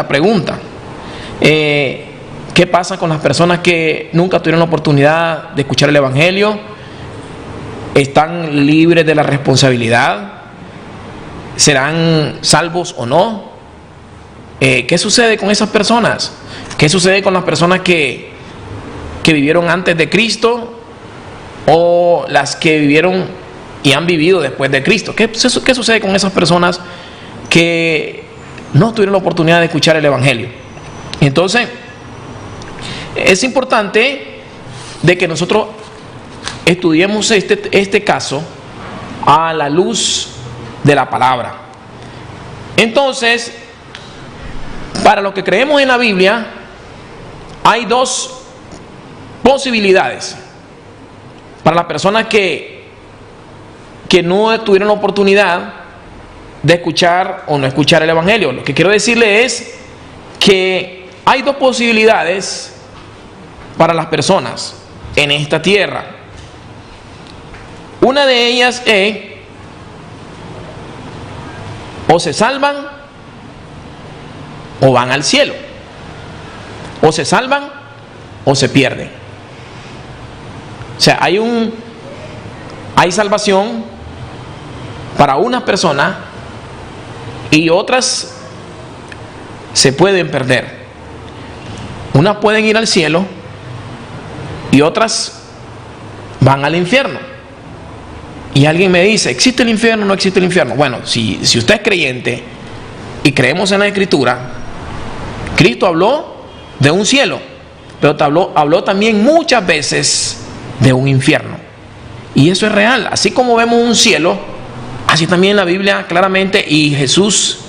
esta pregunta. ¿Qué pasa con las personas que nunca tuvieron la oportunidad de escuchar el Evangelio? ¿Están libres de la responsabilidad? ¿Serán salvos o no? ¿Qué sucede con esas personas? ¿Qué sucede con las personas que vivieron antes de Cristo o las que vivieron y han vivido después de Cristo? ¿Qué sucede con esas personas que no tuvieron la oportunidad de escuchar el Evangelio? Entonces, es importante de que nosotros estudiemos este caso a la luz de la palabra. Entonces, para los que creemos en la Biblia, hay dos posibilidades. Para las personas que no tuvieron la oportunidad de escuchar o no escuchar el Evangelio, lo que quiero decirle es que hay dos posibilidades para las personas en esta tierra. Una de ellas es: o se salvan o van al cielo. O se salvan o se pierden. O sea, hay salvación para unas personas y otras se pueden perder. Unas pueden ir al cielo y otras van al infierno. Y alguien me dice: ¿existe el infierno o no existe el infierno? Bueno, si usted es creyente y creemos en la Escritura, Cristo habló de un cielo, pero habló también muchas veces de un infierno. Y eso es real. Así como vemos un cielo, así también la Biblia claramente, y Jesús,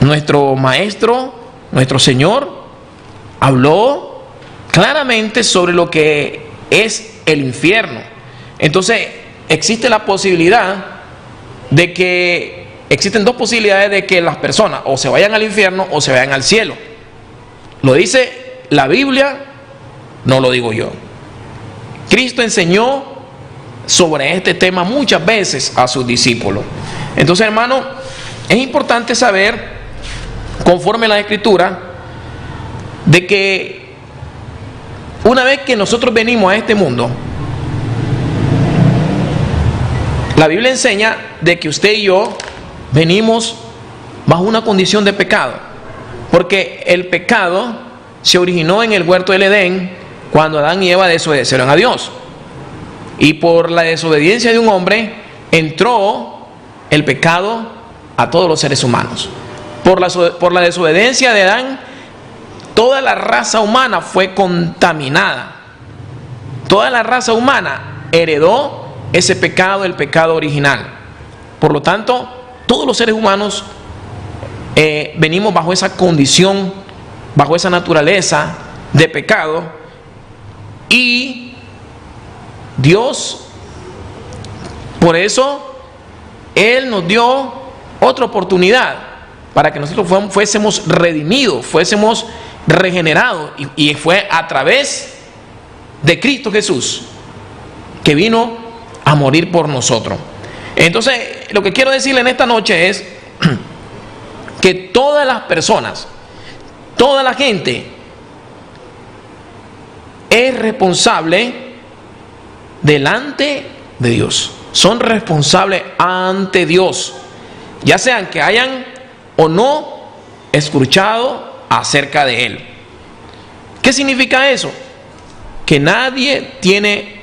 nuestro Maestro, nuestro Señor, habló claramente sobre lo que es el infierno. Entonces, existe la posibilidad de que, existen dos posibilidades de que las personas o se vayan al infierno o se vayan al cielo. Lo dice la Biblia, no lo digo yo. Cristo enseñó sobre este tema muchas veces a sus discípulos. Entonces, hermano, es importante saber, conforme a la Escritura, de que una vez que nosotros venimos a este mundo, la Biblia enseña de que usted y yo venimos bajo una condición de pecado, porque el pecado se originó en el huerto del Edén cuando Adán y Eva desobedecieron a Dios, y por la desobediencia de un hombre entró el pecado a todos los seres humanos. Por la desobediencia de Adán, toda la raza humana fue contaminada. Toda la raza humana heredó ese pecado, el pecado original. Por lo tanto, todos los seres humanos venimos bajo esa condición, bajo esa naturaleza de pecado, y Dios, por eso, Él nos dio otra oportunidad para que nosotros fuésemos redimidos, fuésemos regenerados, y fue a través de Cristo Jesús que vino a morir por nosotros. Entonces, lo que quiero decirle en esta noche es que todas las personas, toda la gente es responsable delante de Dios. Son responsables ante Dios, ya sean que hayan o no escuchado acerca de Él. ¿Qué significa eso? Que nadie tiene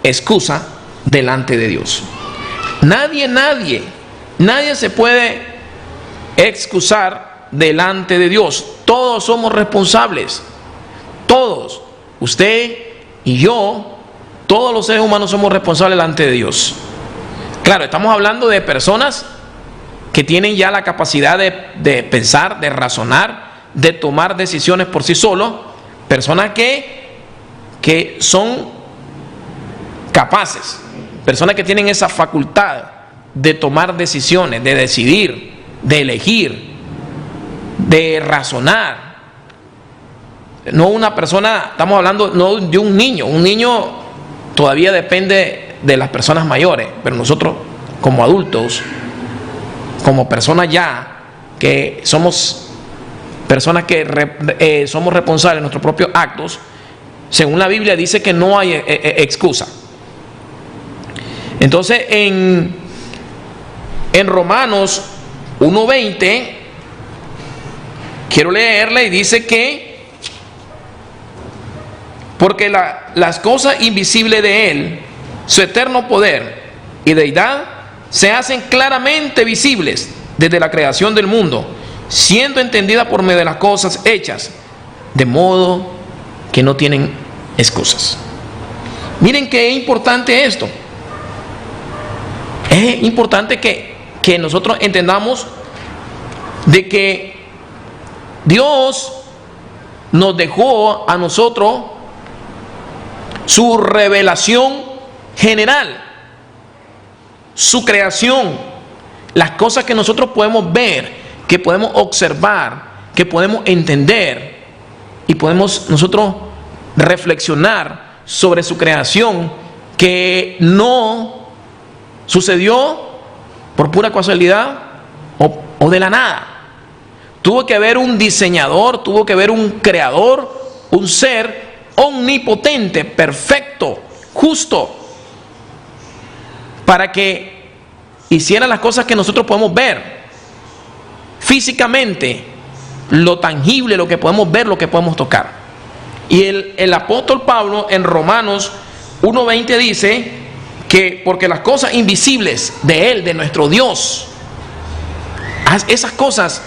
excusa delante de Dios. Nadie se puede excusar delante de Dios. Todos somos responsables. Todos. Usted y yo, todos los seres humanos somos responsables delante de Dios. Claro, estamos hablando de personas que tienen ya la capacidad de pensar, de razonar, de tomar decisiones por sí solos. Personas que son capaces. Personas que tienen esa facultad de tomar decisiones, de decidir, de elegir, de razonar. No una persona, estamos hablando no de un niño todavía depende de las personas mayores, pero nosotros como adultos, como personas ya que somos personas que somos responsables de nuestros propios actos, según la Biblia dice que no hay excusa. Entonces en Romanos 1:20 quiero leerle y dice que porque las cosas invisibles de Él, su eterno poder y deidad, se hacen claramente visibles desde la creación del mundo, siendo entendidas por medio de las cosas hechas, de modo que no tienen excusas. Miren qué importante esto. Es importante que nosotros entendamos de que Dios nos dejó a nosotros su revelación general, su creación, las cosas que nosotros podemos ver, que podemos observar, que podemos entender y podemos nosotros reflexionar sobre su creación, que no sucedió por pura casualidad o de la nada. Tuvo que haber un diseñador, tuvo que haber un creador, un ser omnipotente, perfecto, justo, para que hiciera las cosas que nosotros podemos ver físicamente, lo tangible, lo que podemos ver, lo que podemos tocar. Y el apóstol Pablo en Romanos 1:20 dice que porque las cosas invisibles de Él, de nuestro Dios, esas cosas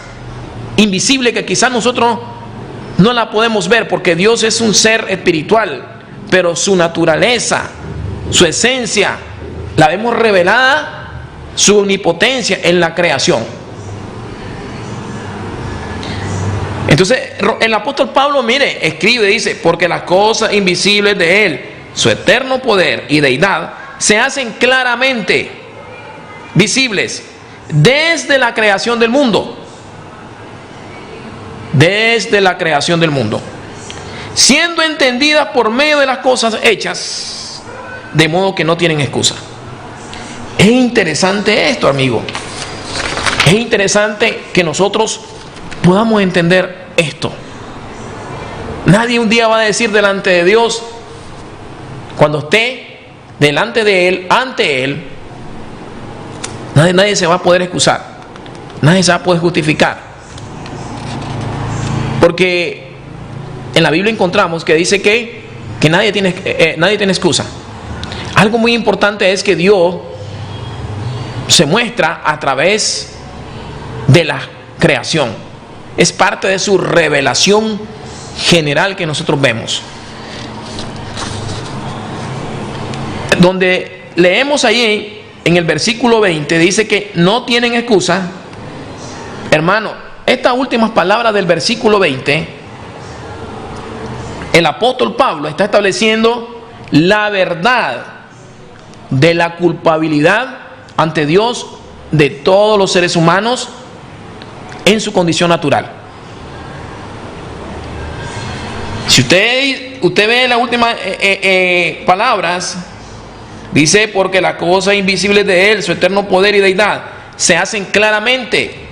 invisibles que quizás nosotros no la podemos ver, porque Dios es un ser espiritual, pero su naturaleza, su esencia, la vemos revelada, su omnipotencia en la creación. Entonces el apóstol Pablo, mire, escribe, dice, porque las cosas invisibles de Él, su eterno poder y deidad, se hacen claramente visibles desde la creación del mundo. Desde la creación del mundo, siendo entendidas por medio de las cosas hechas, de modo que no tienen excusa. Es interesante esto, amigo. Es interesante que nosotros podamos entender esto. Nadie un día va a decir delante de Dios, cuando esté delante de Él, ante Él, nadie se va a poder excusar, nadie se va a poder justificar. Porque en la Biblia encontramos que dice que nadie tiene excusa. Algo muy importante es que Dios se muestra a través de la creación. Es parte de su revelación general que nosotros vemos. Donde leemos ahí en el versículo 20, dice que no tienen excusa. Hermano, estas últimas palabras del versículo 20, el apóstol Pablo está estableciendo la verdad de la culpabilidad ante Dios de todos los seres humanos en su condición natural. Si usted ve las últimas palabras, dice, porque las cosas invisibles de Él, su eterno poder y deidad, se hacen claramente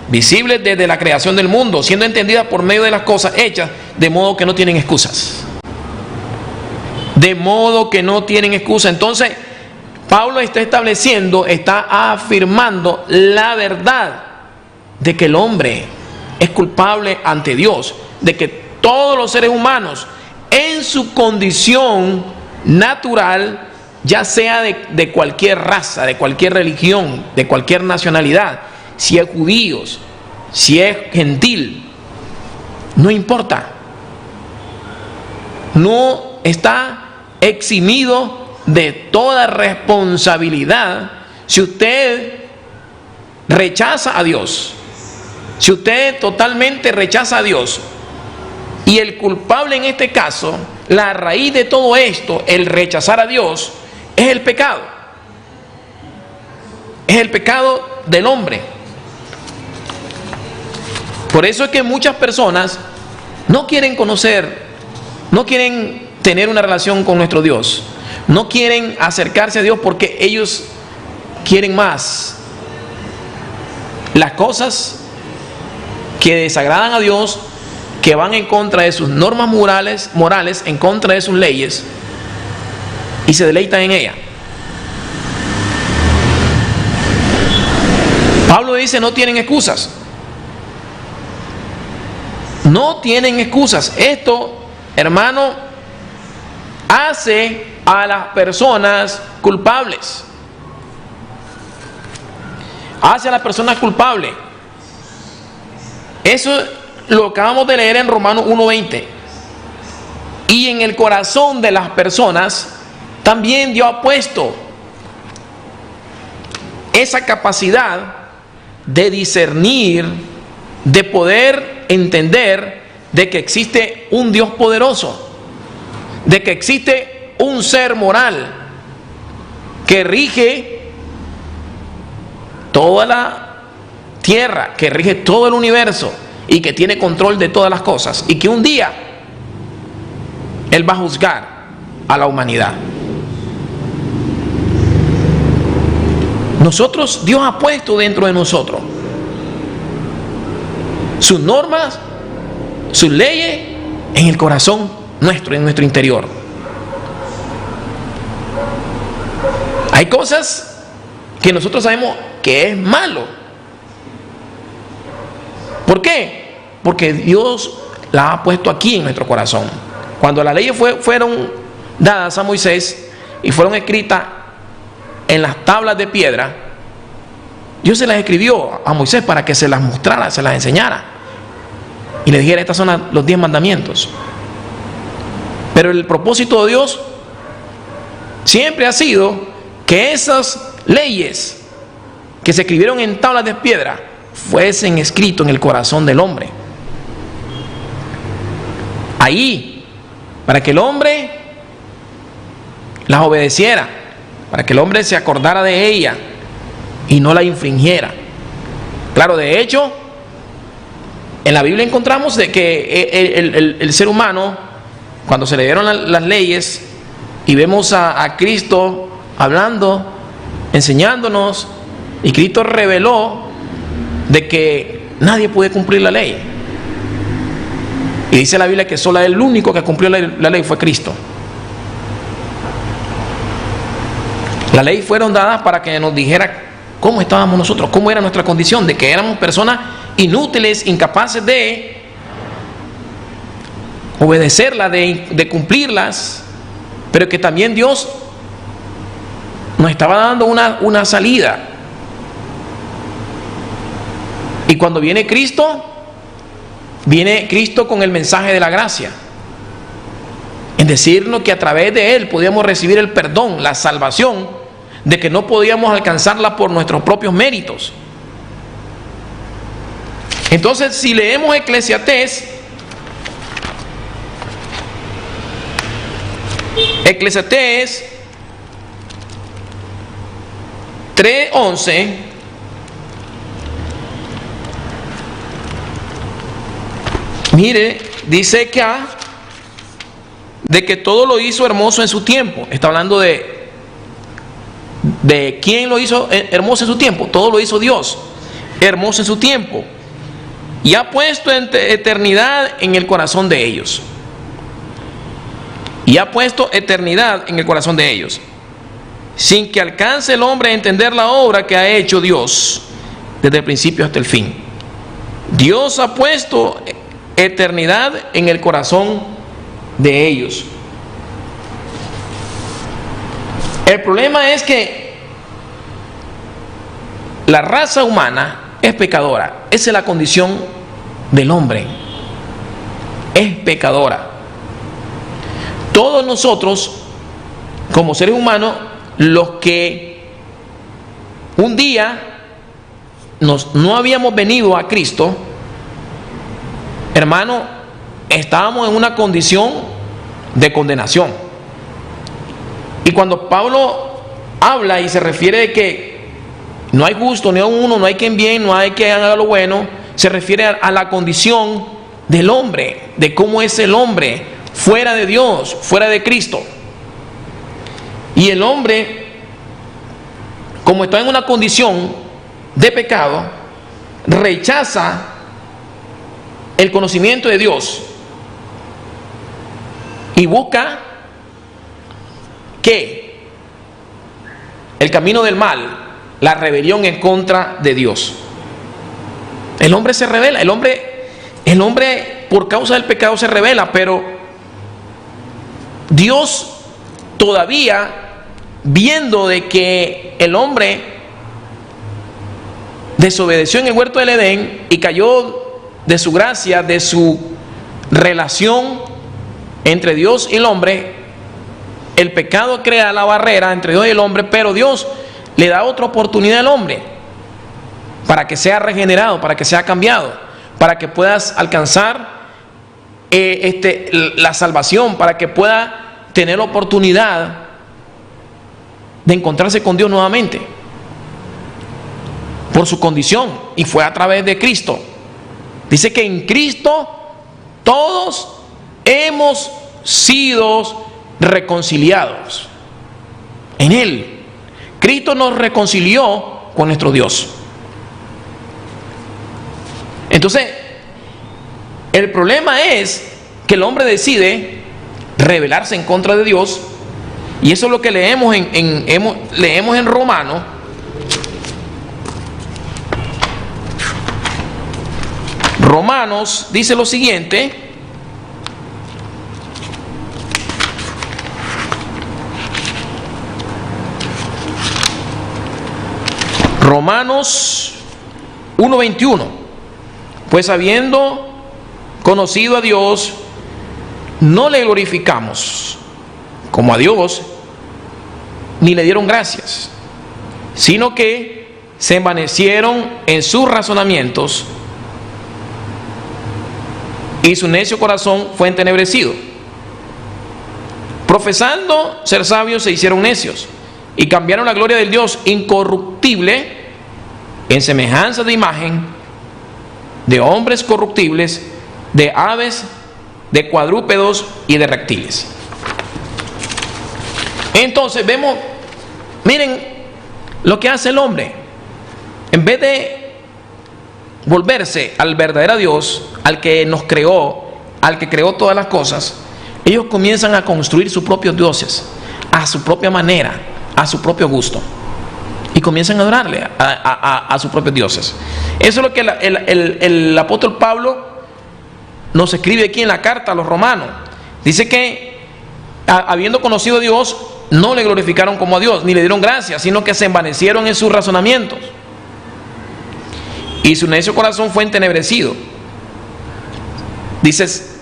visibles desde la creación del mundo, siendo entendidas por medio de las cosas hechas, de modo que no tienen excusas. De modo que no tienen excusa. Entonces, Pablo está estableciendo, está afirmando la verdad de que el hombre es culpable ante Dios, de que todos los seres humanos en su condición natural, ya sea de cualquier raza, de cualquier religión, de cualquier nacionalidad, si es judíos, si es gentil, no importa, no está eximido de toda responsabilidad si usted rechaza a Dios, si usted totalmente rechaza a Dios. Y el culpable en este caso, la raíz de todo esto, el rechazar a Dios, es el pecado. Es el pecado del hombre. Por eso es que muchas personas no quieren conocer, no quieren tener una relación con nuestro Dios, no quieren acercarse a Dios porque ellos quieren más las cosas que desagradan a Dios, que van en contra de sus normas morales, en contra de sus leyes, y se deleitan en ella. Pablo dice: no tienen excusas. No tienen excusas. Esto, hermano, hace a las personas culpables. Hace a las personas culpables. Eso lo acabamos de leer en Romanos 1:20. Y en el corazón de las personas también Dios ha puesto esa capacidad de discernir, de poder entender de que existe un Dios poderoso, de que existe un ser moral que rige toda la tierra, que rige todo el universo y que tiene control de todas las cosas, y que un día Él va a juzgar a la humanidad. Nosotros, Dios ha puesto dentro de nosotros sus normas, sus leyes en el corazón nuestro, en nuestro interior. Hay cosas que nosotros sabemos que es malo. ¿Por qué? Porque Dios las ha puesto aquí en nuestro corazón. Cuando las leyes fueron dadas a Moisés y fueron escritas en las tablas de piedra, Dios se las escribió a Moisés para que se las mostrara, se las enseñara y le dijera: estas son los 10 mandamientos. Pero el propósito de Dios siempre ha sido que esas leyes que se escribieron en tablas de piedra fuesen escritos en el corazón del hombre. Ahí, para que el hombre las obedeciera, para que el hombre se acordara de ella y no la infringiera. Claro, de hecho, en la Biblia encontramos de que el ser humano, cuando se le dieron las leyes y vemos a Cristo hablando, enseñándonos, y Cristo reveló de que nadie puede cumplir la ley. Y dice la Biblia que solo el único que cumplió la ley fue Cristo. La ley fueron dadas para que nos dijera cómo estábamos nosotros, cómo era nuestra condición, de que éramos personas inútiles, incapaces de obedecerlas, de cumplirlas, pero que también Dios nos estaba dando una salida. Y cuando viene Cristo con el mensaje de la gracia, en decirnos que a través de Él podíamos recibir el perdón, la salvación, de que no podíamos alcanzarla por nuestros propios méritos. Entonces, si leemos Eclesiastés 3:11, mire, dice acá de que todo lo hizo hermoso en su tiempo. Está hablando de quién lo hizo hermoso en su tiempo. Todo lo hizo Dios hermoso en su tiempo, y ha puesto eternidad en el corazón de ellos. Y ha puesto eternidad en el corazón de ellos, sin que alcance el hombre a entender la obra que ha hecho Dios desde el principio hasta el fin. Dios ha puesto eternidad en el corazón de ellos. El problema es que la raza humana es pecadora. Esa es la condición del hombre. Es pecadora. Todos nosotros, como seres humanos, los que un día no habíamos venido a Cristo, hermano, estábamos en una condición de condenación. Y cuando Pablo habla y se refiere de que no hay justo ni a uno, no hay quien bien, no hay quien haga lo bueno, se refiere a la condición del hombre, de cómo es el hombre fuera de Dios, fuera de Cristo. Y el hombre, como está en una condición de pecado, rechaza el conocimiento de Dios y busca ¿qué? El camino del mal, la rebelión en contra de Dios. El hombre se rebela, el hombre por causa del pecado se rebela, pero Dios todavía, viendo de que el hombre desobedeció en el huerto del Edén y cayó de su gracia, de su relación entre Dios y el hombre, el pecado crea la barrera entre Dios y el hombre, pero Dios le da otra oportunidad al hombre para que sea regenerado, para que sea cambiado, para que puedas alcanzar la salvación, para que pueda tener la oportunidad de encontrarse con Dios nuevamente por su condición, y fue a través de Cristo. Dice que en Cristo todos hemos sido reconciliados. En Él Cristo nos reconcilió con nuestro Dios. Entonces el problema es que el hombre decide rebelarse en contra de Dios, y eso es lo que leemos en Romanos. Romanos dice lo siguiente: Romanos 1:21, pues habiendo conocido a Dios, no le glorificamos como a Dios, ni le dieron gracias, sino que se envanecieron en sus razonamientos, y su necio corazón fue entenebrecido. Profesando ser sabios, se hicieron necios, y cambiaron la gloria del Dios incorruptible en semejanza de imagen de hombres corruptibles, de aves, de cuadrúpedos y de reptiles. Entonces vemos, miren lo que hace el hombre. En vez de volverse al verdadero Dios, al que nos creó, al que creó todas las cosas, ellos comienzan a construir sus propios dioses, a su propia manera, a su propio gusto, y comienzan a adorarle a sus propios dioses. Eso es lo que el apóstol Pablo nos escribe aquí en la carta a los romanos. Dice que habiendo conocido a Dios, no le glorificaron como a Dios, ni le dieron gracias, sino que se envanecieron en sus razonamientos, y su necio corazón fue entenebrecido. Dices,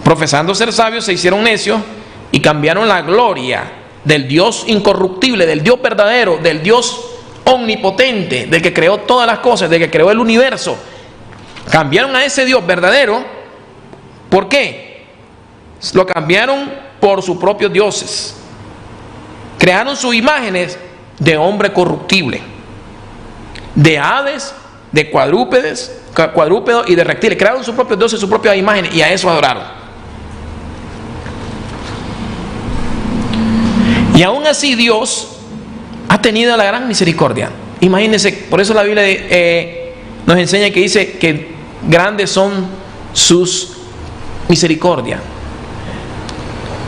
profesando ser sabios, se hicieron necios, y cambiaron la gloria del Dios incorruptible, del Dios verdadero, del Dios omnipotente, del que creó todas las cosas, del que creó el universo. Cambiaron a ese Dios verdadero. ¿Por qué? Lo cambiaron por sus propios dioses. Crearon sus imágenes de hombre corruptible, de aves, de cuadrúpedos y de reptiles. Crearon sus propios dioses, sus propias imágenes, y a eso adoraron. Y aún así Dios ha tenido la gran misericordia. Imagínense, por eso la Biblia nos enseña que dice que grandes son sus misericordias.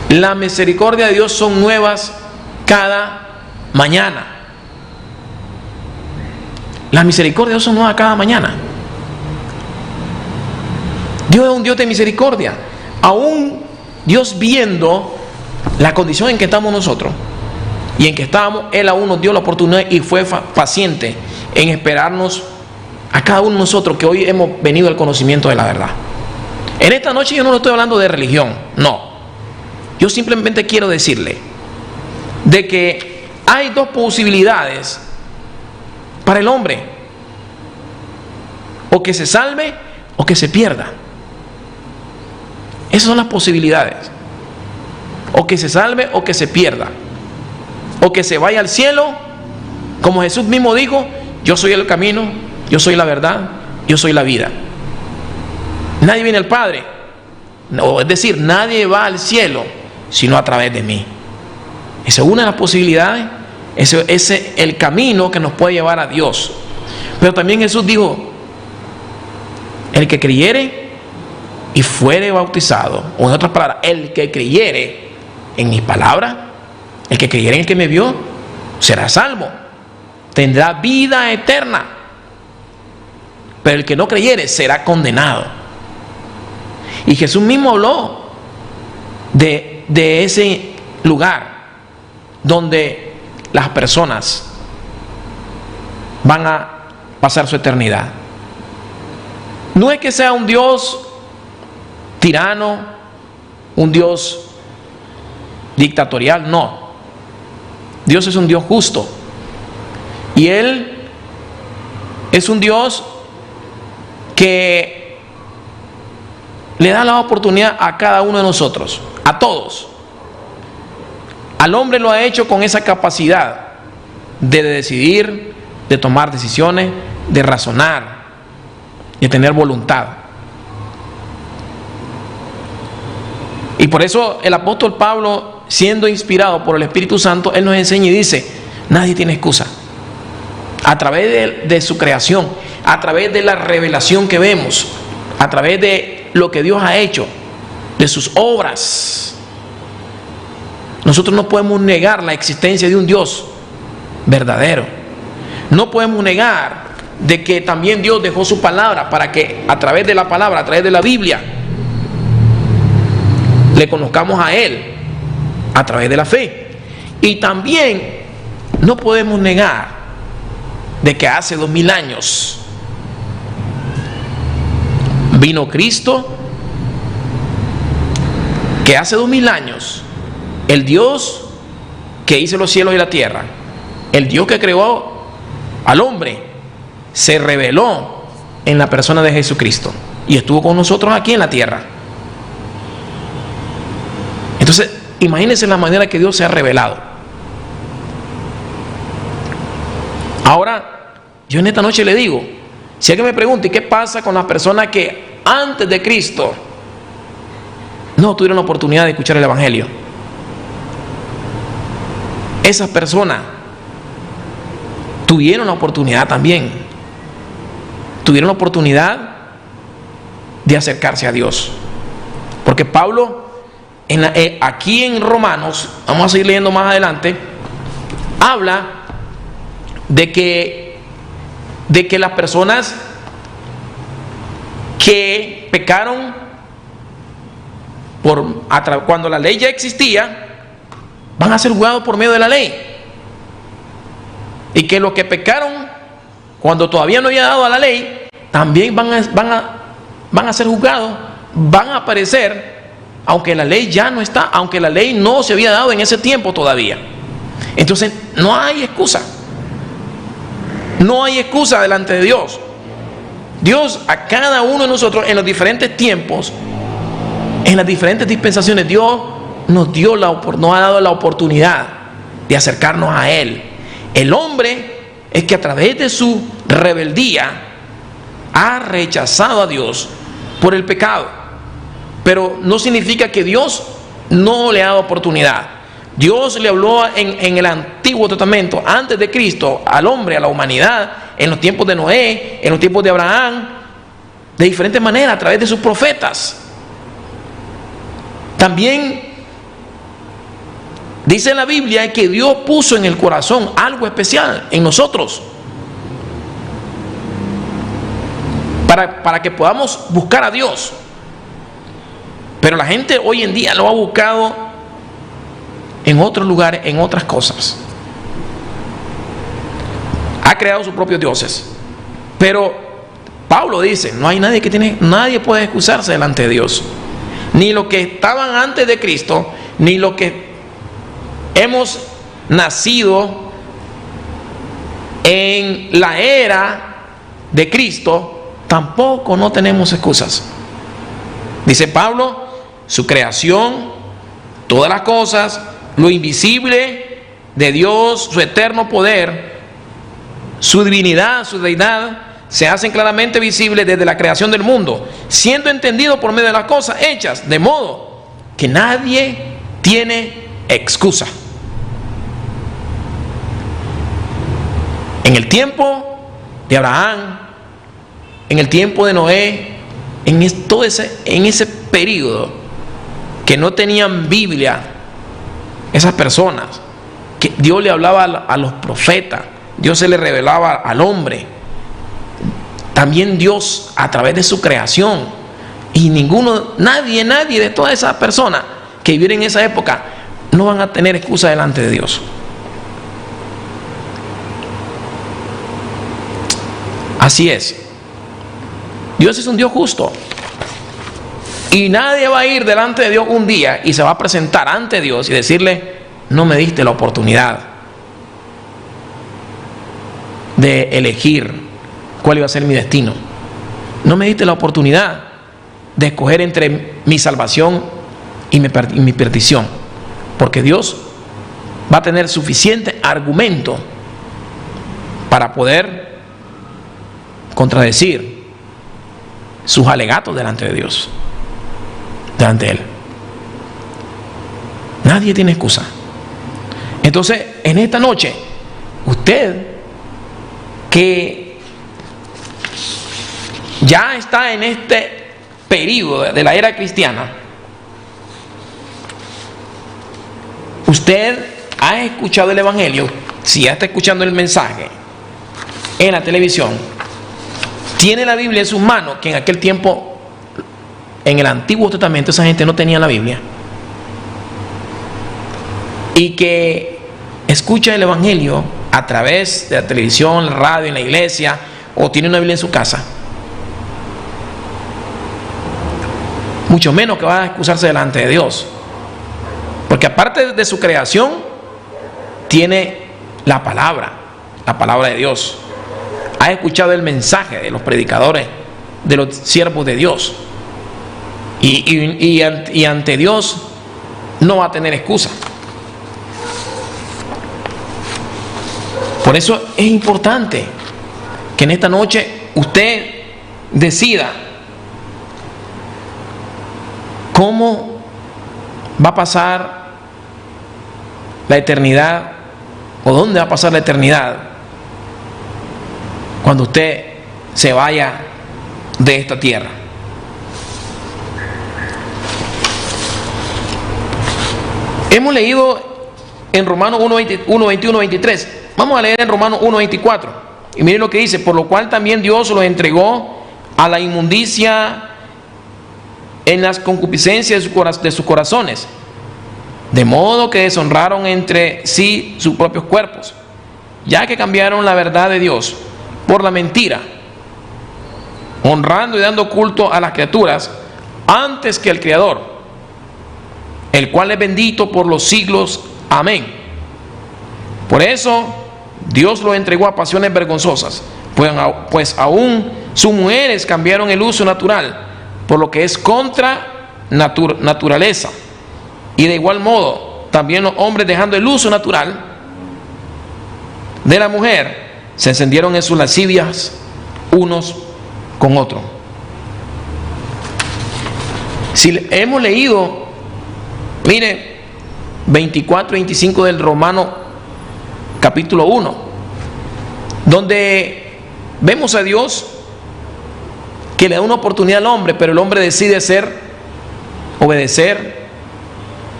La misericordia de Dios son nuevas cada mañana. Las misericordias de Dios son nuevas cada mañana. Dios es un Dios de misericordia. Aún Dios, viendo la condición en que estamos nosotros y en que estábamos, Él aún nos dio la oportunidad y fue paciente en esperarnos a cada uno de nosotros que hoy hemos venido al conocimiento de la verdad. En esta noche yo no estoy hablando de religión, no. Yo simplemente quiero decirle de que hay dos posibilidades para el hombre: o que se salve o que se pierda. Esas son las posibilidades: o que se salve o que se pierda, o que se vaya al cielo, como Jesús mismo dijo: yo soy el camino, yo soy la verdad, yo soy la vida. Nadie viene al Padre, no, es decir, nadie va al cielo sino a través de mí. Esa es una de las posibilidades. Ese es el camino que nos puede llevar a Dios. Pero también Jesús dijo: el que creyere y fuere bautizado, o en otras palabras, el que creyere en mis palabras, el que creyere en el que me vio, será salvo, tendrá vida eterna. Pero el que no creyere será condenado. Y Jesús mismo habló de ese lugar donde las personas van a pasar su eternidad. No es que sea un Dios tirano, un Dios dictatorial, no. Dios es un Dios justo. Y Él es un Dios que le da la oportunidad a cada uno de nosotros, a todos. Al hombre lo ha hecho con esa capacidad de decidir, de tomar decisiones, de razonar, de tener voluntad. Y por eso el apóstol Pablo, siendo inspirado por el Espíritu Santo, él nos enseña y dice: nadie tiene excusa. A través de su creación, a través de la revelación que vemos, a través de lo que Dios ha hecho, de sus obras, nosotros no podemos negar la existencia de un Dios verdadero. No podemos negar de que también Dios dejó su palabra para que a través de la palabra, a través de la Biblia, le conozcamos a Él a través de la fe. Y también no podemos negar de que hace 2000 años vino Cristo, que hace 2000 años el Dios que hizo los cielos y la tierra, el Dios que creó al hombre, se reveló en la persona de Jesucristo y estuvo con nosotros aquí en la tierra. Entonces, imagínense la manera que Dios se ha revelado. Ahora, yo en esta noche le digo, si alguien me pregunta, ¿y qué pasa con las personas que antes de Cristo no tuvieron la oportunidad de escuchar el Evangelio? Esas personas tuvieron la oportunidad también. Tuvieron la oportunidad de acercarse a Dios. Porque Pablo, aquí en Romanos, vamos a seguir leyendo más adelante, habla de que las personas que pecaron cuando la ley ya existía, van a ser juzgados por medio de la ley. Y que los que pecaron cuando todavía no había dado a la ley, también van a ser juzgados, van a aparecer, aunque la ley ya no está, aunque la ley no se había dado en ese tiempo todavía. Entonces no hay excusa. No hay excusa delante de Dios. Dios a cada uno de nosotros en los diferentes tiempos, en las diferentes dispensaciones, Dios nos ha dado la oportunidad de acercarnos a Él. El hombre es que a través de su rebeldía ha rechazado a Dios por el pecado. Pero no significa que Dios no le ha dado oportunidad. Dios le habló en el Antiguo Testamento, antes de Cristo, al hombre, a la humanidad, en los tiempos de Noé, en los tiempos de Abraham, de diferentes maneras, a través de sus profetas. También dice la Biblia que Dios puso en el corazón algo especial en nosotros, para que podamos buscar a Dios. Pero la gente hoy en día lo ha buscado en otros lugares, en otras cosas. Ha creado sus propios dioses. Pero Pablo dice, nadie puede excusarse delante de Dios. Ni los que estaban antes de Cristo, ni los que hemos nacido en la era de Cristo, tampoco no tenemos excusas. Dice Pablo, su creación, todas las cosas, lo invisible de Dios, su eterno poder, su divinidad, su deidad, se hacen claramente visibles desde la creación del mundo, siendo entendido por medio de las cosas hechas, de modo que nadie tiene excusa. En el tiempo de Abraham, en el tiempo de Noé, en ese periodo que no tenían Biblia, esas personas, que Dios le hablaba a los profetas, Dios se le revelaba al hombre, también Dios a través de su creación, y nadie de todas esas personas que vivieron en esa época no van a tener excusa delante de Dios. Así es. Dios es un Dios justo. Y nadie va a ir delante de Dios un día y se va a presentar ante Dios y decirle: no me diste la oportunidad de elegir cuál iba a ser mi destino. No me diste la oportunidad de escoger entre mi salvación y mi perdición. Porque Dios va a tener suficiente argumento para poder contradecir sus alegatos delante de Dios, delante de Él. Nadie tiene excusa. Entonces, en esta noche, usted que ya está en este periodo de la era cristiana, usted ha escuchado el Evangelio, si ya está escuchando el mensaje en la televisión, tiene la Biblia en sus manos, que en aquel tiempo, en el Antiguo Testamento, esa gente no tenía la Biblia, y que escucha el Evangelio a través de la televisión, la radio, en la iglesia, o tiene una Biblia en su casa, mucho menos que va a excusarse delante de Dios, porque aparte de su creación tiene la palabra de Dios. Ha escuchado el mensaje de los predicadores, de los siervos de Dios, y ante Dios no va a tener excusa. Por eso es importante que en esta noche usted decida cómo va a pasar la eternidad, o dónde va a pasar la eternidad cuando usted se vaya de esta tierra. Hemos leído en Romanos 1, 21, 23. Vamos a leer en Romanos 1, 24. Y miren lo que dice: por lo cual también Dios los entregó a la inmundicia en las concupiscencias de sus corazones, de modo que deshonraron entre sí sus propios cuerpos, ya que cambiaron la verdad de Dios por la mentira, honrando y dando culto a las criaturas antes que al Creador, el cual es bendito por los siglos. Amén. Por eso Dios los entregó a pasiones vergonzosas, pues aún sus mujeres cambiaron el uso natural por lo que es contra naturaleza, y de igual modo también los hombres, dejando el uso natural de la mujer, se encendieron en sus lascivias unos con otros. Si hemos leído, mire, 24 y 25 del Romano capítulo 1, donde vemos a Dios que le da una oportunidad al hombre, pero el hombre decide obedecer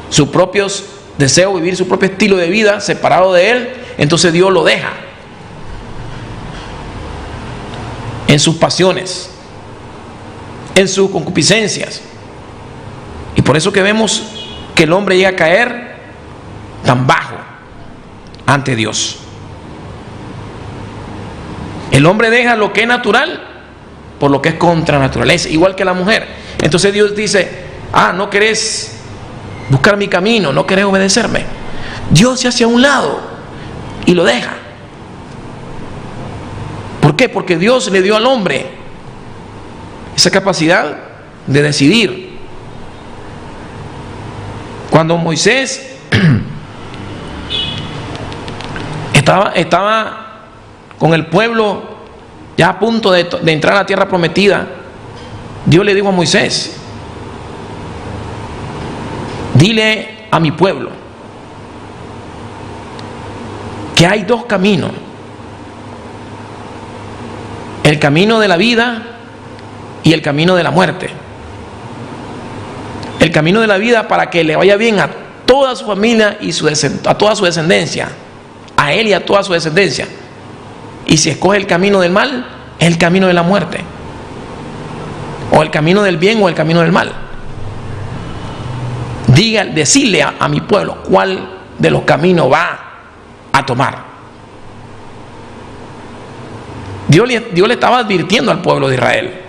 sus propios deseos, vivir su propio estilo de vida separado de Él. Entonces Dios lo deja en sus pasiones, en sus concupiscencias, y por eso que vemos que el hombre llega a caer tan bajo ante Dios. El hombre deja lo que es natural por lo que es contra naturaleza, igual que la mujer. Entonces Dios dice: no querés buscar mi camino, no querés obedecerme. Dios se hace a un lado y lo deja. ¿Por qué? Porque Dios le dio al hombre esa capacidad de decidir. Cuando Moisés estaba con el pueblo ya a punto de entrar a la tierra prometida, Dios le dijo a Moisés: dile a mi pueblo que hay dos caminos: el camino de la vida y el camino de la muerte. El camino de la vida para que le vaya bien a toda su familia y a toda su descendencia, a él y a toda su descendencia. Y si escoge el camino del mal, es el camino de la muerte, o el camino del bien o el camino del mal. Decirle a mi pueblo cuál de los caminos va a tomar. Dios le estaba advirtiendo al pueblo de Israel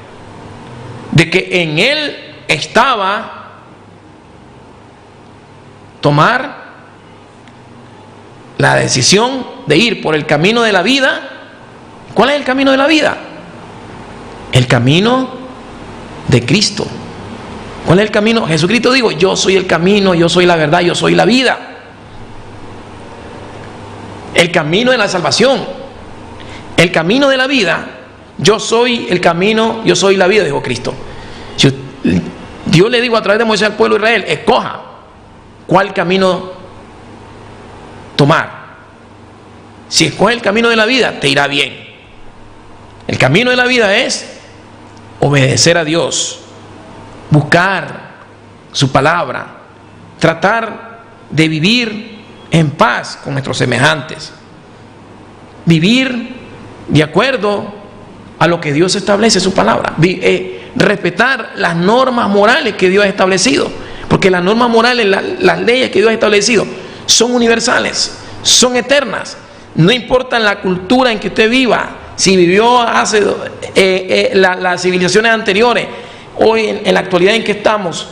de que en él estaba tomar la decisión de ir por el camino de la vida. ¿Cuál es el camino de la vida? El camino de Cristo. ¿Cuál es el camino? Jesucristo dijo: yo soy el camino, yo soy la verdad, yo soy la vida. El camino de la salvación, el camino de la vida. Yo soy el camino, yo soy la vida, dijo Cristo. Dios le dijo a través de Moisés al pueblo de Israel: escoja cuál camino tomar. Si escoge el camino de la vida, te irá bien. El camino de la vida es obedecer a Dios, buscar su palabra, tratar de vivir en paz con nuestros semejantes, vivir de acuerdo a lo que Dios establece en su palabra, respetar las normas morales que Dios ha establecido, porque las normas morales, las leyes que Dios ha establecido son universales, son eternas. No importa la cultura en que usted viva, si vivió hace las civilizaciones anteriores, hoy en la actualidad en que estamos,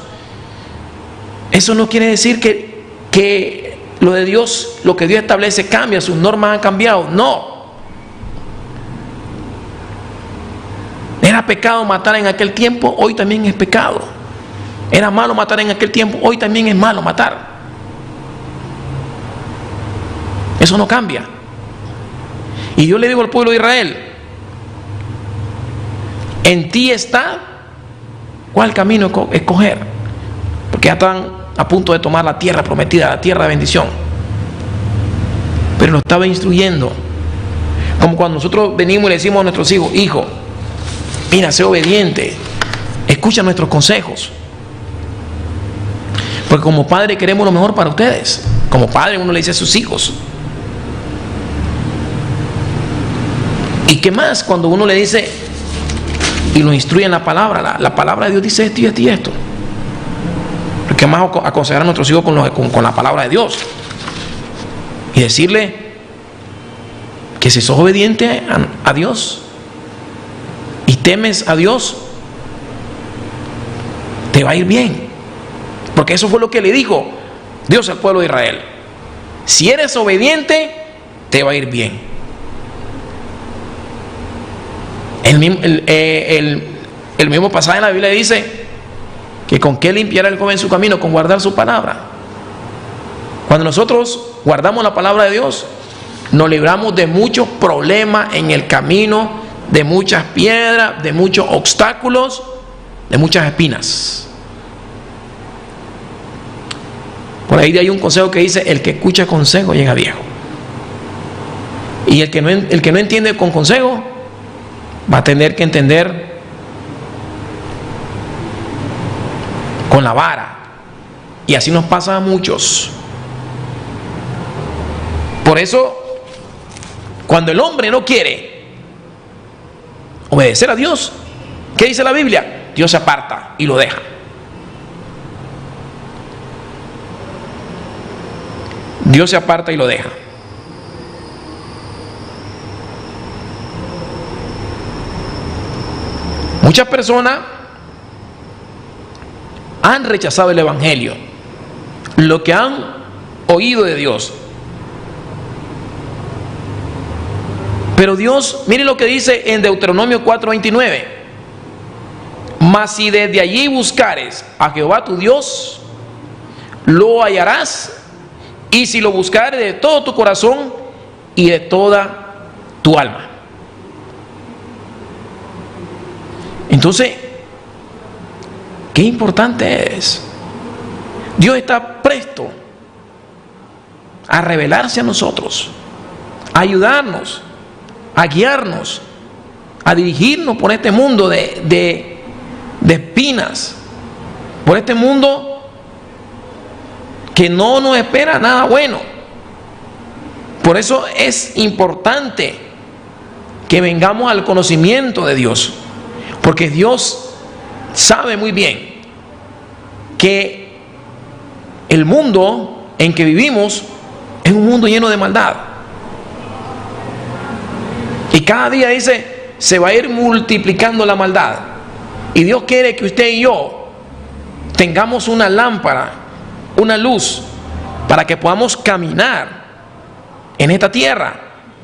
eso no quiere decir que lo de Dios, lo que Dios establece cambia, sus normas han cambiado. No. Era pecado matar en aquel tiempo, hoy también es pecado. Era malo matar en aquel tiempo, hoy también es malo matar. Eso no cambia. Y yo le digo al pueblo de Israel: en ti está cuál camino escoger, porque ya están a punto de tomar la tierra prometida, la tierra de bendición. Pero lo estaba instruyendo, como cuando nosotros venimos y le decimos a nuestros hijos: hijo, mira, sé obediente, escucha nuestros consejos, porque como padre queremos lo mejor para ustedes. Como padre uno le dice a sus hijos. ¿Y qué más cuando uno le dice y lo instruye en la palabra? La palabra de Dios dice esto y esto y esto. ¿Qué más aconsejar a nuestros hijos con la palabra de Dios? Y decirle que si sos obediente a Dios y temes a Dios, te va a ir bien. Porque eso fue lo que le dijo Dios al pueblo de Israel: si eres obediente, te va a ir bien. El mismo pasaje en la Biblia dice que con qué limpiará el joven su camino, con guardar su palabra. Cuando nosotros guardamos la palabra de Dios, nos libramos de muchos problemas en el camino, de muchas piedras, de muchos obstáculos, de muchas espinas. Por ahí hay un consejo que dice: el que escucha consejo llega viejo. Y el que no entiende con consejo va a tener que entender con la vara. Y así nos pasa a muchos. Por eso, cuando el hombre no quiere obedecer a Dios, ¿qué dice la Biblia? Dios se aparta y lo deja. Dios se aparta y lo deja. Muchas personas han rechazado el Evangelio, lo que han oído de Dios. Pero Dios, mire lo que dice en Deuteronomio 4:29: mas si desde allí buscares a Jehová tu Dios, lo hallarás, y si lo buscares de todo tu corazón y de toda tu alma. Entonces, qué importante es. Dios está presto a revelarse a nosotros, a ayudarnos, a guiarnos, a dirigirnos por este mundo de de espinas, por este mundo que no nos espera nada bueno. Por eso es importante que vengamos al conocimiento de Dios, porque Dios sabe muy bien que el mundo en que vivimos es un mundo lleno de maldad, y cada día dice se va a ir multiplicando la maldad, y Dios quiere que usted y yo tengamos una lámpara, una luz, para que podamos caminar en esta tierra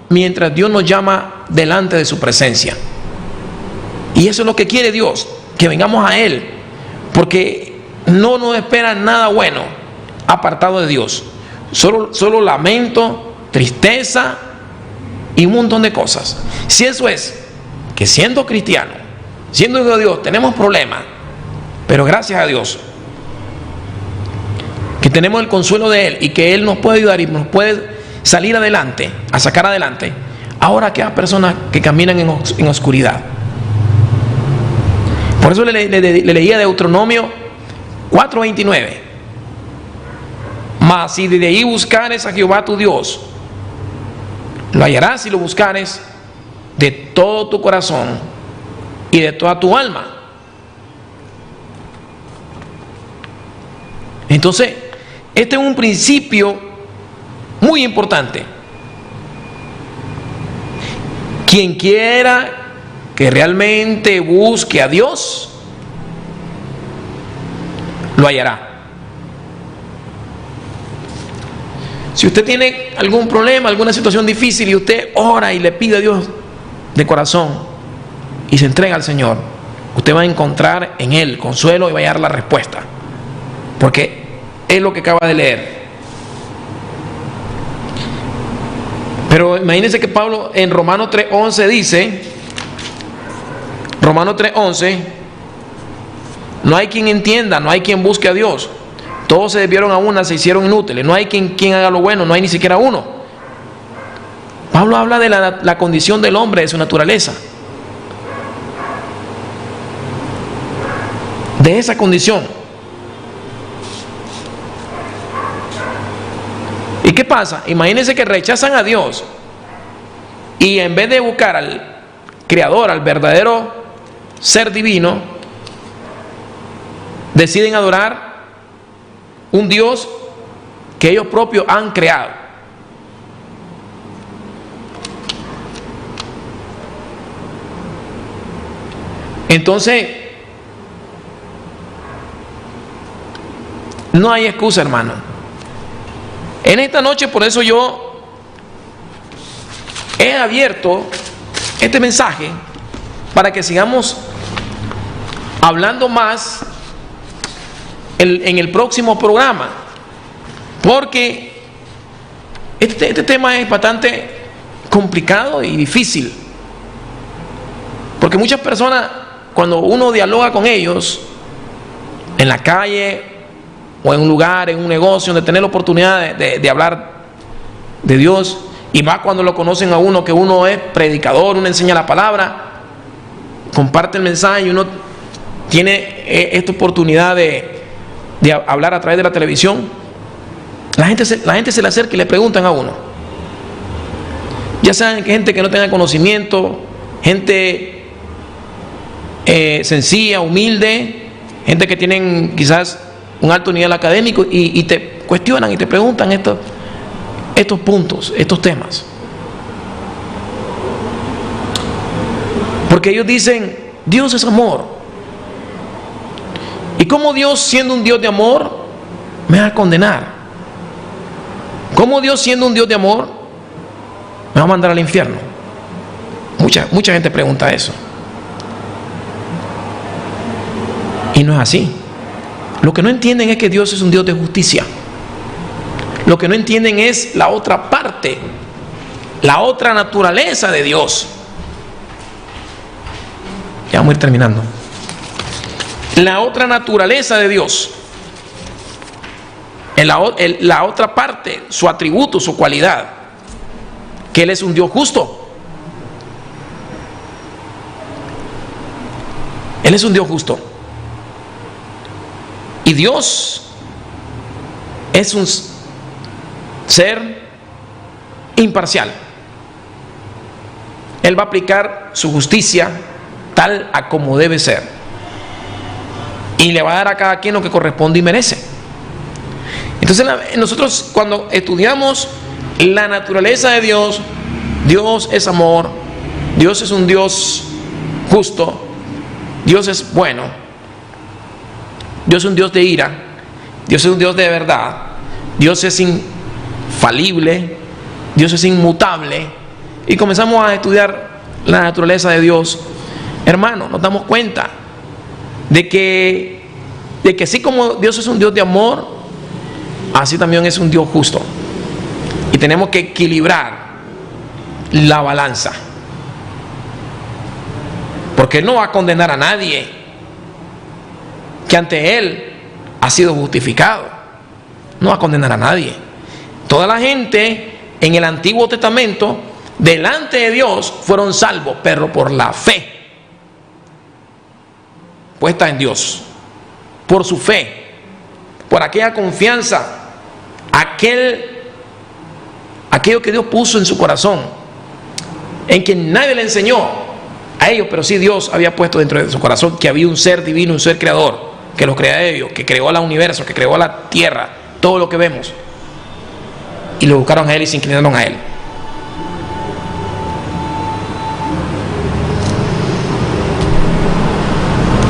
mientras Dios nos llama delante de su presencia. Y eso es lo que quiere Dios, que vengamos a Él, porque no nos espera nada bueno apartado de Dios. Solo lamento, tristeza y un montón de cosas. Si eso es que siendo cristiano, siendo hijo de Dios, tenemos problemas, pero gracias a Dios que tenemos el consuelo de Él y que Él nos puede ayudar y nos puede salir adelante, a sacar adelante. Ahora quedan personas que caminan en oscuridad. Por eso le leía Deuteronomio 4:29. Mas si de ahí buscares a Jehová tu Dios, lo hallarás si lo buscares de todo tu corazón y de toda tu alma. Entonces, este es un principio muy importante. Quien quiera que realmente busque a Dios, lo hallará. Si usted tiene algún problema, alguna situación difícil, y usted ora y le pide a Dios de corazón y se entrega al Señor, usted va a encontrar en Él consuelo y va a hallar la respuesta, porque es lo que acaba de leer. Pero imagínense que Pablo en Romanos 3:11 dice, Romanos 3:11, no hay quien entienda, no hay quien busque a Dios. Todos se desviaron a una, se hicieron inútiles. No hay quien haga lo bueno, no hay ni siquiera uno. Pablo habla de la condición del hombre, de su naturaleza. De esa condición. ¿Y qué pasa? Imagínense que rechazan a Dios y en vez de buscar al Creador, al verdadero ser divino, deciden adorar un Dios que ellos propios han creado. Entonces, no hay excusa, hermano. En esta noche, por eso yo he abierto este mensaje para que sigamos hablando más en el próximo programa, porque este tema es bastante complicado y difícil, porque muchas personas, cuando uno dialoga con ellos en la calle o en un lugar, en un negocio, donde tener la oportunidad de hablar de Dios, y más cuando lo conocen a uno, que uno es predicador, uno enseña la palabra, comparte el mensaje, y uno tiene esta oportunidad de hablar a través de la televisión, la gente se le acerca y le preguntan a uno, ya saben que gente que no tenga conocimiento, gente sencilla, humilde, gente que tienen quizás un alto nivel académico, y te cuestionan y te preguntan estos puntos, estos temas, porque ellos dicen, Dios es amor. ¿Y cómo Dios, siendo un Dios de amor, me va a condenar? ¿Cómo Dios, siendo un Dios de amor, me va a mandar al infierno? Mucha gente pregunta eso. Y no es así. Lo que no entienden es que Dios es un Dios de justicia. Lo que no entienden es la otra parte, la otra naturaleza de Dios. Ya vamos a ir terminando. La otra naturaleza de Dios, la otra parte, su atributo, su cualidad, que Él es un Dios justo. Él es un Dios justo. Y Dios es un ser imparcial. Él va a aplicar su justicia tal a como debe ser. Y le va a dar a cada quien lo que corresponde y merece. Entonces nosotros cuando estudiamos la naturaleza de Dios, Dios es amor, Dios es un Dios justo, Dios es bueno, Dios es un Dios de ira, Dios es un Dios de verdad, Dios es infalible, Dios es inmutable, y comenzamos a estudiar la naturaleza de Dios, hermano, nos damos cuenta de que así como Dios es un Dios de amor, así también es un Dios justo. Y tenemos que equilibrar la balanza. Porque Él no va a condenar a nadie que ante Él ha sido justificado. No va a condenar a nadie. Toda la gente en el Antiguo Testamento, delante de Dios, fueron salvos, pero por la fe puesta en Dios, por su fe, por aquella confianza, aquello que Dios puso en su corazón, en que nadie le enseñó a ellos, pero sí Dios había puesto dentro de su corazón que había un ser divino, un ser creador, que los crea a ellos, que creó el universo, que creó la tierra, todo lo que vemos, y lo buscaron a Él y se inclinaron a Él.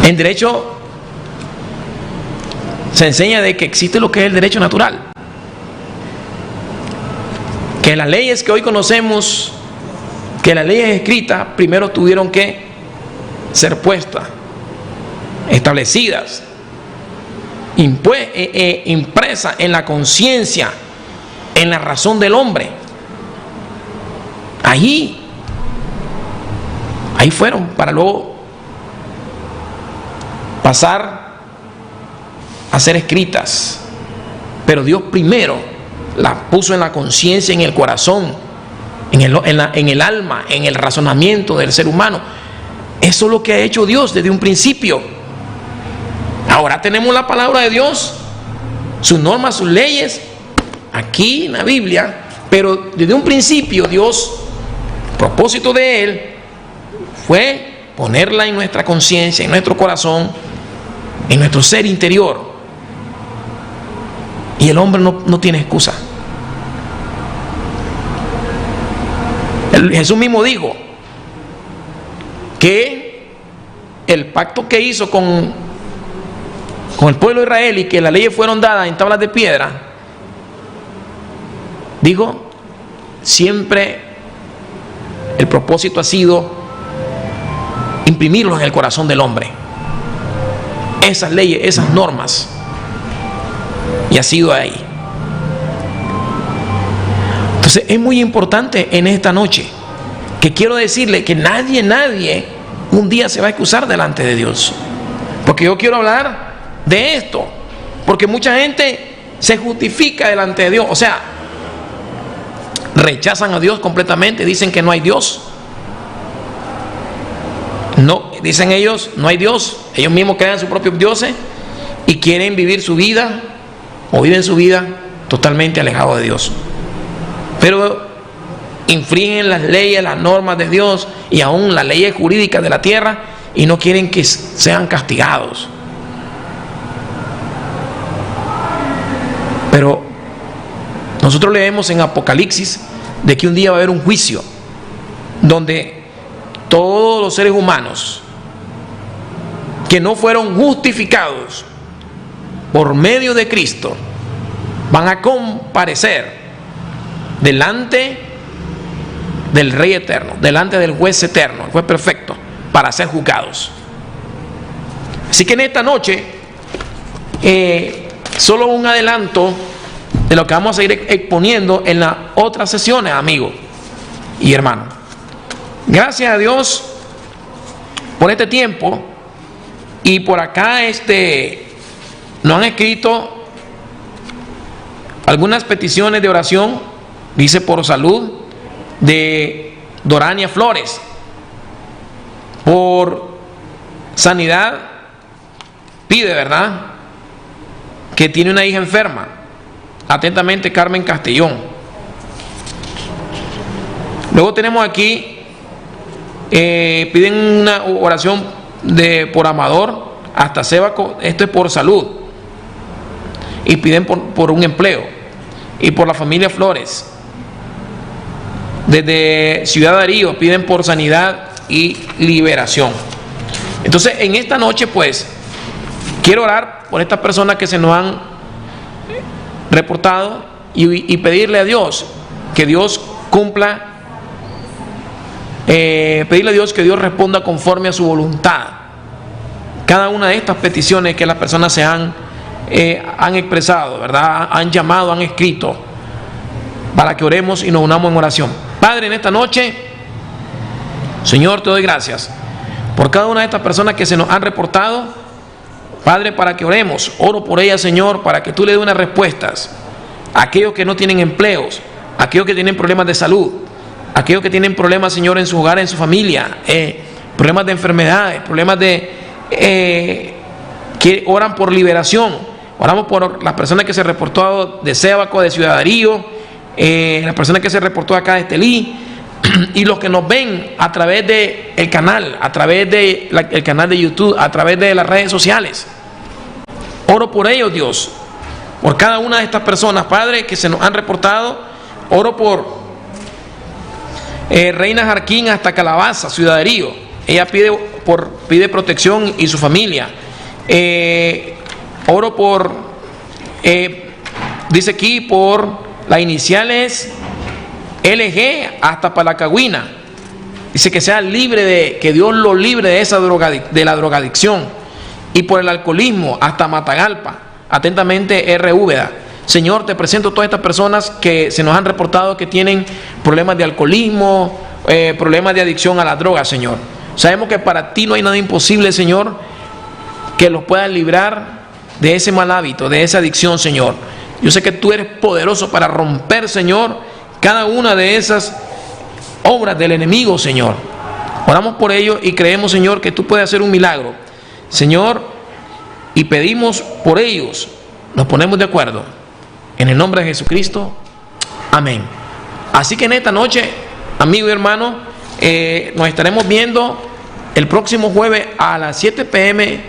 En derecho se enseña de que existe lo que es el derecho natural, que las leyes que hoy conocemos, que las leyes escritas primero tuvieron que ser puestas, establecidas, impresas en la conciencia, en la razón del hombre. Ahí fueron para luego pasar a ser escritas, pero Dios primero las puso en la conciencia, en el corazón, en el alma, en el razonamiento del ser humano. Eso es lo que ha hecho Dios desde un principio. Ahora tenemos la palabra de Dios, sus normas, sus leyes, aquí en la Biblia, pero desde un principio Dios, el propósito de Él fue ponerla en nuestra conciencia, en nuestro corazón, en nuestro ser interior. Y el hombre no tiene excusa. Jesús mismo dijo que el pacto que hizo con el pueblo de Israel y que las leyes fueron dadas en tablas de piedra, dijo, siempre el propósito ha sido imprimirlos en el corazón del hombre, esas leyes, esas normas, y ha sido ahí. Entonces es muy importante en esta noche que quiero decirle que nadie un día se va a excusar delante de Dios, porque yo quiero hablar de esto, porque mucha gente se justifica delante de Dios, o sea, rechazan a Dios completamente, dicen que no hay Dios. No, dicen ellos, no hay Dios. Ellos mismos crean sus propios dioses y quieren vivir su vida, o viven su vida totalmente alejados de Dios. Pero infringen las leyes, las normas de Dios y aún las leyes jurídicas de la tierra, y no quieren que sean castigados. Pero nosotros leemos en Apocalipsis de que un día va a haber un juicio donde todos los seres humanos que no fueron justificados por medio de Cristo van a comparecer delante del Rey eterno, delante del juez eterno, el juez perfecto, para ser juzgados. Así que en esta noche solo un adelanto de lo que vamos a seguir exponiendo en las otras sesiones, amigos y hermanos. Gracias a Dios por este tiempo, y por acá nos han escrito algunas peticiones de oración. Dice por salud de Dorania Flores, por sanidad pide, ¿verdad? que tiene una hija enferma. Atentamente, Carmen Castellón. Luego tenemos aquí, piden una oración por Amador hasta Sébaco, esto es por salud, y piden por un empleo, y por la familia Flores. Desde Ciudad Darío piden por sanidad y liberación. Entonces, en esta noche, pues, quiero orar por estas personas que se nos han reportado y pedirle a Dios que Dios cumpla, pedirle a Dios que Dios responda conforme a su voluntad cada una de estas peticiones que las personas se han expresado, ¿verdad? Han llamado, han escrito, para que oremos y nos unamos en oración. Padre, en esta noche, Señor, te doy gracias por cada una de estas personas que se nos han reportado, Padre, para que oremos. Oro por ellas, Señor, para que tú le des unas respuestas a aquellos que no tienen empleos, a aquellos que tienen problemas de salud, a aquellos que tienen problemas, Señor, en su hogar, en su familia, problemas de enfermedades, problemas que oran por liberación. Oramos por las personas que se reportó de Sébaco, de Ciudad Darío, las personas que se reportó acá de Estelí, y los que nos ven a través del canal, a través del canal de YouTube, a través de las redes sociales. Oro por ellos, Dios, por cada una de estas personas, Padre, que se nos han reportado. Oro por Reina Jarquín hasta Calabaza, Ciudad Darío. Ella pide protección y su familia. Oro por, dice aquí, por las iniciales LG hasta Palacagüina. Dice que sea libre que Dios lo libre de esa de la drogadicción, y por el alcoholismo hasta Matagalpa. Atentamente, R. Úbeda. Señor, te presento todas estas personas que se nos han reportado que tienen problemas de alcoholismo, problemas de adicción a la droga, Señor. Sabemos que para ti no hay nada imposible, Señor, que los puedas librar de ese mal hábito, de esa adicción, Señor. Yo sé que tú eres poderoso para romper, Señor, cada una de esas obras del enemigo, Señor. Oramos por ello y creemos, Señor, que tú puedes hacer un milagro, Señor, y pedimos por ellos. Nos ponemos de acuerdo en el nombre de Jesucristo. Amén. Así que en esta noche, amigo y hermano, nos estaremos viendo el próximo jueves a las 7 p.m.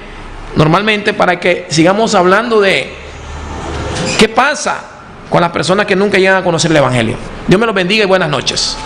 normalmente, para que sigamos hablando de qué pasa con las personas que nunca llegan a conocer el Evangelio. Dios me los bendiga y buenas noches.